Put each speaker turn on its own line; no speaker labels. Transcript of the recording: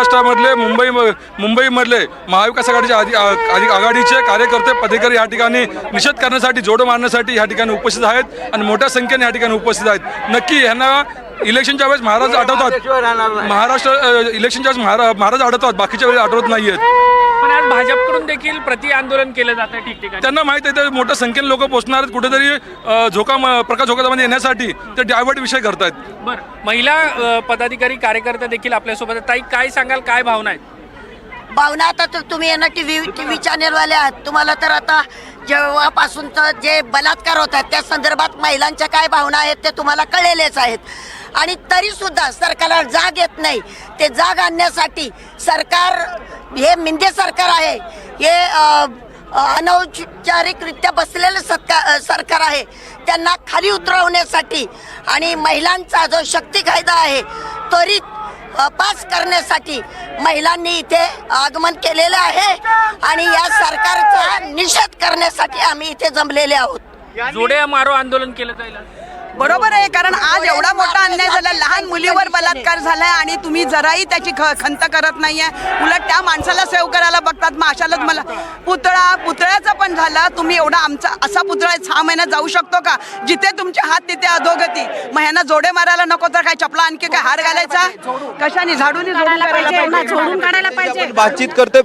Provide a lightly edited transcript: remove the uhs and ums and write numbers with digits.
महाराष्ट्रामधले मुंबईमधले महाविकास आघाडीचे आघाडीचे कार्यकर्ते पदाधिकारी या ठिकाणी निषेध करण्यासाठी जोडो मारण्यासाठी या ठिकाणी उपस्थित आहेत आणि मोठ्या संख्येने या ठिकाणी उपस्थित आहेत। नक्की यांना इलेक्शनच्या वेळेस महाराज आठवतात, महाराष्ट्र इलेक्शनच्या वेळेस महाराज आठवतात, बाकीच्या वेळेस आठवत नाहीयेत।
पण आज भाजपकडून देखील प्रति आंदोलन केलं जातं ठिकठिकाणी।
त्यांना माहित आहे ते मोठ्या संख्येने लोक पोहोचणार आहेत कुठेतरी प्रकाश झोकामध्ये येण्यासाठी ते डायव्हर्ट विषय करतायत।
बरं, महिला पदाधिकारी कार्यकर्ते देखील आपल्यासोबत आहेत। ताई, काय सांगाल, काय भावना आहेत?
भावना आता तर तुम्ही यांना टीव्ही चॅनेलवाले आहात, तुम्हाला तर आता जेव्हापासूनचं जे बलात्कार होत आहेत त्या संदर्भात महिलांच्या काय भावना आहेत ते तुम्हाला कळलेलेच आहेत। आणि तरी सुद्धा सरकारला जाग येत नाही। ते जाग आणण्यासाठी सरकार हे मिंदे सरकार आहे, हे अनौपचारिकरित्या बसलेलं सरकार आहे। त्यांना खाली उतरवण्यासाठी आणि महिलांचा जो शक्ती कायदा आहे त्वरित पास करण्यासाठी महिलांनी इथे आगमन केलेलं आहे आणि या सरकारचा निषेध करण्यासाठी आम्ही इथे जमलेले आहोत।
जोडे मारो आंदोलन केलं जाईल।
बरोबर आहे, कारण आज एवढा मोठा अन्याय झाला, लहान मुलीवर बलात्कार झालाय आणि तुम्ही जराही त्याची खंत करत नाहीये, उलट त्या माणसाला सेव्ह करायला बघतात। मग अशालाच मला पुतळ्याचं पण झालं, तुम्ही एवढा आमचा असा पुतळा 6 महिन्यात जाऊ शकतो का? जिथे तुमचे हात तिथे अधोगती। मग ह्यांना जोडे मारायला नको तर काय चपला आणखी काय हार घालायचा? कशाने? झाडून काढायला पाहिजे।
बातचीत करतोय।